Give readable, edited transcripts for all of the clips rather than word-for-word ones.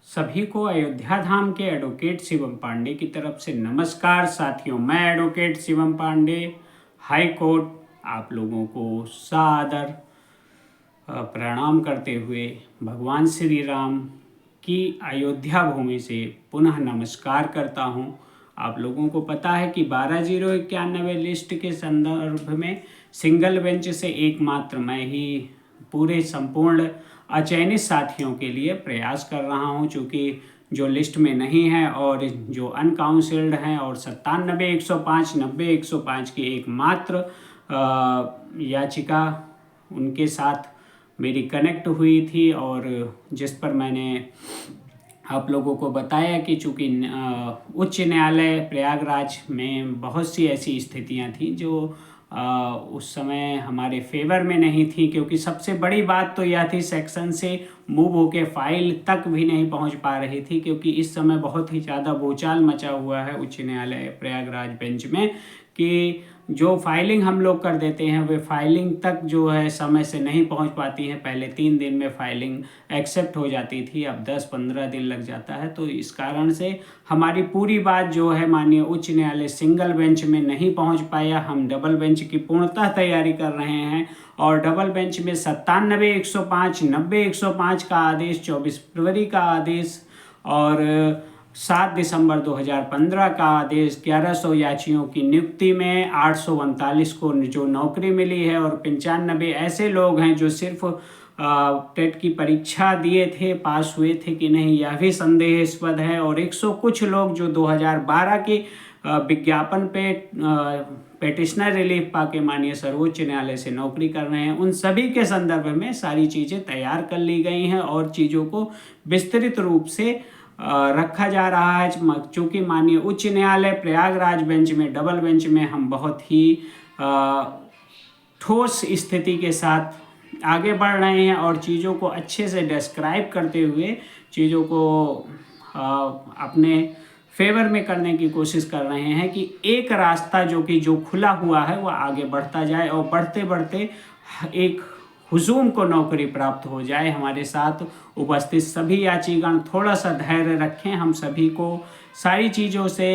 सभी को अयोध्या धाम के एडवोकेट शिवम पांडे की तरफ से नमस्कार। साथियों, मैं advocate Shivam Pandey high court आप लोगों को सादर प्रणाम करते हुए भगवान श्री राम की अयोध्या भूमि से पुनः नमस्कार करता हूं। आप लोगों को पता है कि 12,091 लिस्ट के संदर्भ में सिंगल बेंच से एकमात्र मैं ही पूरे संपूर्ण अचयनित साथियों के लिए प्रयास कर रहा हूं, चूँकि जो लिस्ट में नहीं है और जो अनकाउंसिल्ड हैं और 97, 105, 90, 105 की एकमात्र याचिका उनके साथ मेरी कनेक्ट हुई थी, और जिस पर मैंने आप लोगों को बताया कि चूँकि उच्च न्यायालय प्रयागराज में बहुत सी ऐसी स्थितियां थी जो उस समय हमारे फेवर में नहीं थी, क्योंकि सबसे बड़ी बात तो यह थी सेक्शन से मूव होके फाइल तक भी नहीं पहुंच पा रही थी, क्योंकि इस समय बहुत ही ज़्यादा भूचाल मचा हुआ है उच्च न्यायालय प्रयागराज बेंच में कि जो फाइलिंग हम लोग कर देते हैं वे फाइलिंग तक जो है समय से नहीं पहुंच पाती है। पहले 3 दिन में फाइलिंग एक्सेप्ट हो जाती थी, अब 10-15 दिन लग जाता है। तो इस कारण से हमारी पूरी बात जो है माननीय उच्च न्यायालय सिंगल बेंच में नहीं पहुंच पाया। हम डबल बेंच की पूर्णतः तैयारी कर रहे हैं और डबल बेंच में 97, 105, 90, 105 का आदेश, 24 फरवरी का आदेश और 7 दिसंबर 2015 का आदेश, 1100 याचियों की नियुक्ति में 839 को जो नौकरी मिली है और 95 ऐसे लोग हैं जो सिर्फ टेट की परीक्षा दिए थे, पास हुए थे कि नहीं यह भी संदेहास्पद है, और 100 कुछ लोग जो 2012 के विज्ञापन पे पेटिशनर रिलीफ पाके माननीय सर्वोच्च न्यायालय से नौकरी कर रहे हैं। उन सभी के संदर्भ में सारी चीज़ें तैयार कर ली गई हैं और चीज़ों को विस्तृत रूप से रखा जा रहा है। चूँकि माननीय उच्च न्यायालय प्रयागराज बेंच में डबल बेंच में हम बहुत ही ठोस स्थिति के साथ आगे बढ़ रहे हैं और चीज़ों को अच्छे से डिस्क्राइब करते हुए चीज़ों को अपने फेवर में करने की कोशिश कर रहे हैं कि एक रास्ता जो खुला हुआ है वह आगे बढ़ता जाए और बढ़ते बढ़ते एक हुजूम को नौकरी प्राप्त हो जाए। हमारे साथ उपस्थित सभी याचिगण थोड़ा सा धैर्य रखें, हम सभी को सारी चीज़ों से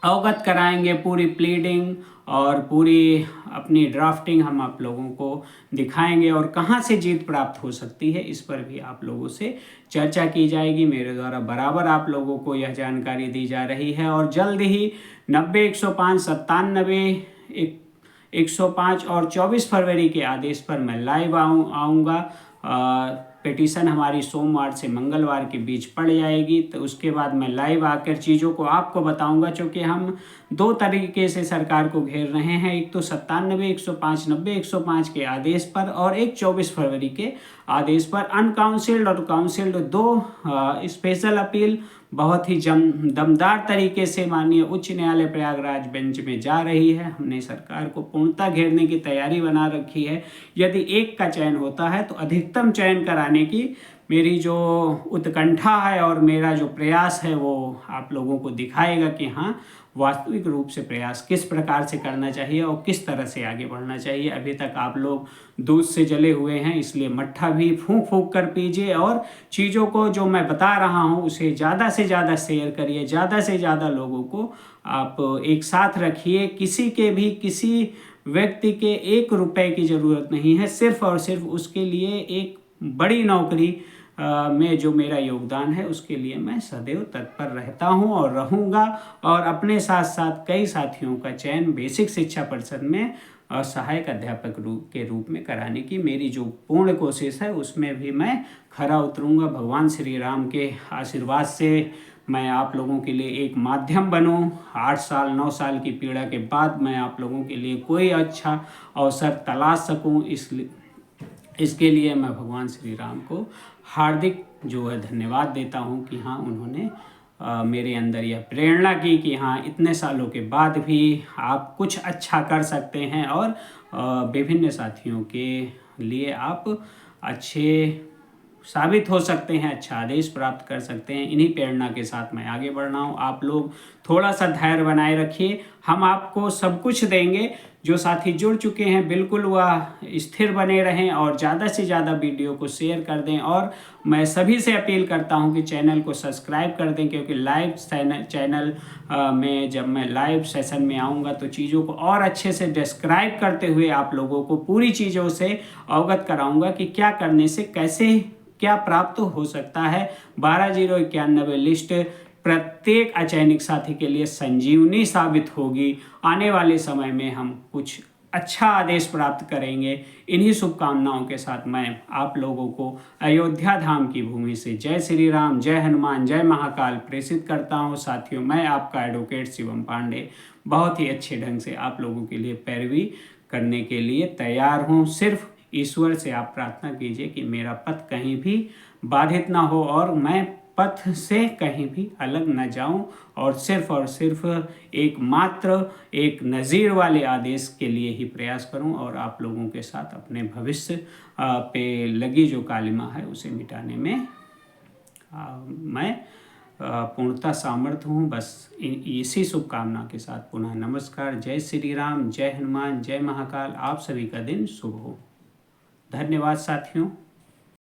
अवगत कराएंगे। पूरी प्लीडिंग और पूरी अपनी ड्राफ्टिंग हम आप लोगों को दिखाएंगे और कहां से जीत प्राप्त हो सकती है इस पर भी आप लोगों से चर्चा की जाएगी। मेरे द्वारा बराबर आप लोगों को यह जानकारी दी जा रही है और जल्द ही 90, 105, 97, 105 और 24 फरवरी के आदेश पर मैं लाइव आऊँगा। पिटीशन हमारी सोमवार से मंगलवार के बीच पड़ जाएगी, तो उसके बाद मैं लाइव आकर चीज़ों को आपको बताऊंगा। क्योंकि हम 2 तरीके से सरकार को घेर रहे हैं, एक तो 97, 105, 90, 105 के आदेश पर और एक 24 फरवरी के आदेश पर। अनकाउंसिल्ड और काउंसिल्ड 2 स्पेशल अपील बहुत ही दमदार तरीके से माननीय उच्च न्यायालय प्रयागराज बेंच में जा रही है। हमने सरकार को पूर्णतः घेरने की तैयारी बना रखी है। यदि एक का चयन होता है तो अधिकतम चयन कराने की मेरी जो उत्कंठा है और मेरा जो प्रयास है वो आप लोगों को दिखाएगा कि हाँ, वास्तविक रूप से प्रयास किस प्रकार से करना चाहिए और किस तरह से आगे बढ़ना चाहिए। अभी तक आप लोग दूध से जले हुए हैं, इसलिए मट्ठा भी फूंक फूंक कर पीजिए और चीज़ों को जो मैं बता रहा हूँ उसे ज़्यादा से ज़्यादा शेयर करिए, ज़्यादा से ज़्यादा लोगों को आप एक साथ रखिए। किसी व्यक्ति के 1 रुपए की ज़रूरत नहीं है, सिर्फ और सिर्फ उसके लिए एक बड़ी नौकरी में जो मेरा योगदान है उसके लिए मैं सदैव तत्पर रहता हूं और रहूंगा। और अपने साथ साथ कई साथियों का चयन बेसिक शिक्षा परिषद में सहायक अध्यापक के रूप में कराने की मेरी जो पूर्ण कोशिश है उसमें भी मैं खरा उतरूंगा। भगवान श्री राम के आशीर्वाद से मैं आप लोगों के लिए एक माध्यम बनूं। 8 साल 9 साल की पीड़ा के बाद मैं आप लोगों के लिए कोई अच्छा अवसर तलाश सकूं, इसके लिए मैं भगवान श्री राम को हार्दिक जो है धन्यवाद देता हूं कि हाँ, उन्होंने मेरे अंदर यह प्रेरणा की कि हाँ, इतने सालों के बाद भी आप कुछ अच्छा कर सकते हैं और विभिन्न साथियों के लिए आप अच्छे साबित हो सकते हैं, अच्छा आदेश प्राप्त कर सकते हैं। इन्हीं प्रेरणा के साथ मैं आगे बढ़ रहा हूँ। आप लोग थोड़ा सा धैर्य बनाए रखिए, हम आपको सब कुछ देंगे। जो साथी जुड़ चुके हैं बिल्कुल वह स्थिर बने रहें और ज़्यादा से ज़्यादा वीडियो को शेयर कर दें। और मैं सभी से अपील करता हूं कि चैनल को सब्सक्राइब कर दें, क्योंकि लाइव चैनल में जब मैं लाइव सेशन में आऊंगा तो चीज़ों को और अच्छे से डिस्क्राइब करते हुए आप लोगों को पूरी चीज़ों से अवगत कराऊंगा कि क्या करने से कैसे क्या प्राप्त हो सकता है। 12091 लिस्ट प्रत्येक अचयनित साथी के लिए संजीवनी साबित होगी। आने वाले समय में हम कुछ अच्छा आदेश प्राप्त करेंगे। इन्हीं शुभकामनाओं के साथ मैं आप लोगों को अयोध्या धाम की भूमि से जय श्री राम, जय हनुमान, जय महाकाल प्रेषित करता हूँ। साथियों, मैं आपका एडवोकेट शिवम पांडे बहुत ही अच्छे ढंग से आप लोगों के लिए पैरवी करने के लिए तैयार हूँ। सिर्फ ईश्वर से आप प्रार्थना कीजिए कि मेरा पथ कहीं भी बाधित ना हो और मैं पथ से कहीं भी अलग न जाऊं और सिर्फ एकमात्र एक नज़ीर वाले आदेश के लिए ही प्रयास करूं और आप लोगों के साथ अपने भविष्य पे लगी जो कालिमा है उसे मिटाने में मैं पूर्णतः सामर्थ्य हूँ। बस इसी शुभकामना के साथ पुनः नमस्कार। जय श्री राम, जय हनुमान, जय महाकाल। आप सभी का दिन शुभ हो। धन्यवाद साथियों।